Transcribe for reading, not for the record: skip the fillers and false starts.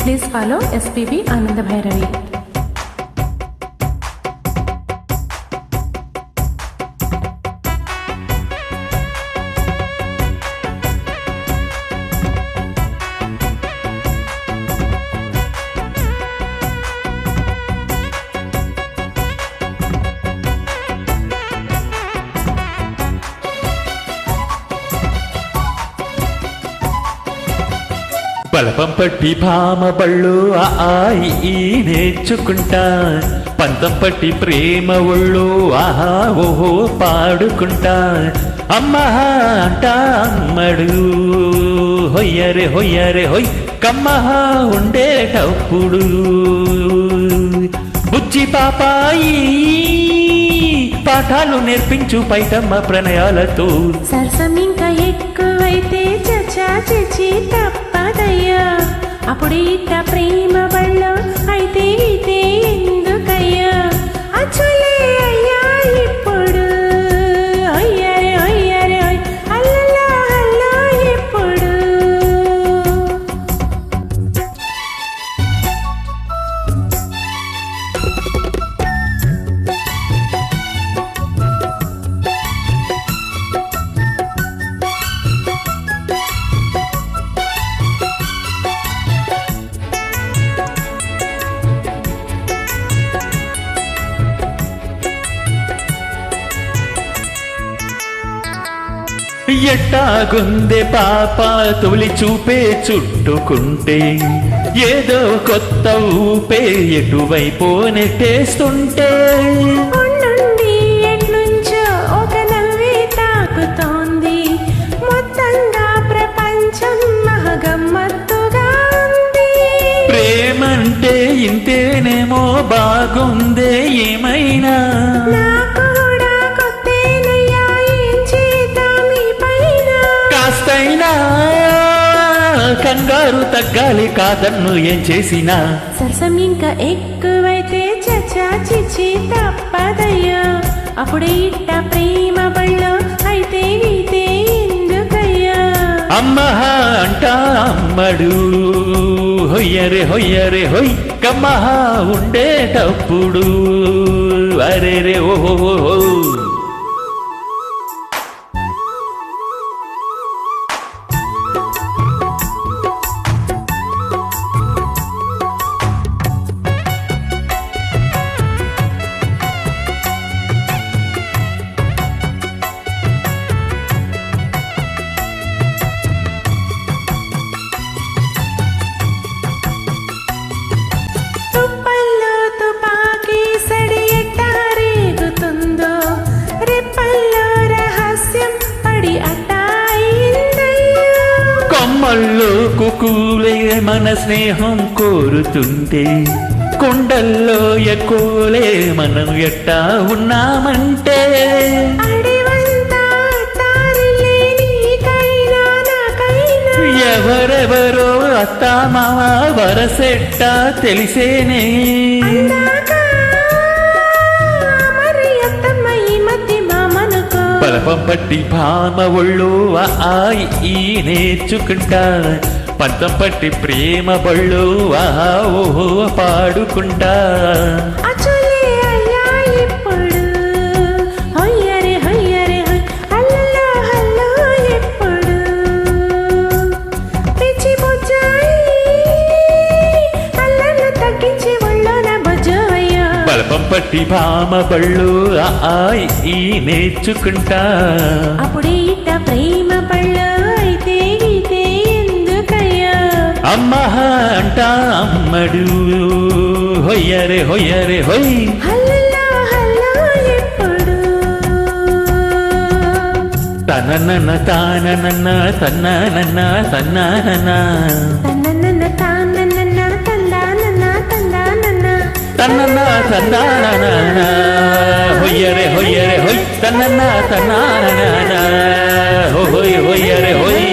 Please follow SPB Ananda Bhairavi. బలపం పట్టి భామ బళ్ళు ఆయి ఈ నేర్చుకుంటా పంతం పట్టి ప్రేమ ఒళ్ళు ఆహా ఓహో పాడుకుంటా అమ్మా అంటా అమ్మడు హొయ్యరే హొయ్యరే హొయ్ కమ్మహ ఉండేటప్పుడు బుజ్జి పాపాయి పాఠాలు నేర్పించు పైటమ్మ ప్రణయాలతో సరసం ఇంకా ఎక్కువైతే చచ్చా చిచి తప్పదయ్యా అప్పుడు ఇట్ట ప్రేమ బళ్ళో అయితే ఇదే ఎందుకయ్యా అచ్చులే అయ్యా ఇప్పుడు అయ్యరే అయ్యరే అల్లలా అల్లా ఎప్పుడు ఎట్టాగుందే పాప తొలి చూపే చుట్టుకుంటే ఏదో కొత్త ఊపే ఎటువైపో నెట్టేస్తుంటే ఉండుండి ఎట్నుంచో ఒక నవ్వే తాకుతోంది మొత్తంగా ప్రపంచం మహగమ్మత్తుగా ఉంది ప్రేమంటే ఇంతేనేమో బాగుందే ఏమైనా నాకు కూడా కొత్తేనయ్యా ఏం చేద్దాం ఈ పైన కాస్తైనా కంగారు తగ్గాలి కాదన్ను ఏం చేసినా సరసం ఇంకా ఎక్కువైతే చచ్చా చిచి తప్పదయ్యా అప్పుడే ఇట్ట ప్రేమ బళ్ళో అయితే ఇదే ఎందుకయ్యా అమ్మహ అంటా అమ్మడు హొయ్యరే హొయ్యరే హొయ్ కమ్మహ ఉండేటప్పుడు అరేరే ఓహో తుప్పల్లో తుపాకీ సడి ఎట్టా రేగుతుందో రెప్పల్లో రహస్యం పడి అట్టా అయిందయ్యా కొమ్మల్లో కుకూలే మన స్నేహం కోరుతుంటే కొండల్లో ఎక్కువలే మనం ఎట్టా ఉన్నామంటే అడివంతా తారిలే నీకైనా నాకైనా ఎవరెవరో అత్తామామ వరసెట్టా తెలిసేనే అందాక మరి అత్తమ్మ ఈ మధ్య మామనుకో బలపం పట్టి భామ ఒళ్ళు ఆయి ఈ నేర్చుకుంటా పంతం పట్టి ప్రేమ బళ్ళు ఆహా ఓహో పాడుకుంటా అచ్చులే అయ్యా ఇప్పుడు హొయ్యరే హొయ్యరే హొయ్ అల్లలా హల్లో ఎప్పుడు పిచ్చి బొజ్జాయి అల్లర్లు తగ్గించి ఒళ్ళోన బొజ్జోయ్యా బలపం పట్టి భామ బళ్ళు ఆయి ఈ నేర్చుకుంటా అప్పుడే ఇట్ట ప్రేమ బళ్ళో అయితే ఇదే ఎందుకయ్యా అమ్మహ అంటా అమ్మడు హొయ్యరే హొయ్యరే హొయ్ అల్లలా హల్లో ఎప్పుడు తననన తాననన్న తన్ననన్న తన్ననన తన్నన్న తానన్న తందానన్న తందానన్న తన్నన్న తన్నానన హొయ్యరే హొయ్యరే హొయ్ తన్నన్న తన్నానన హొయ్ హొయ్యరే హొయ్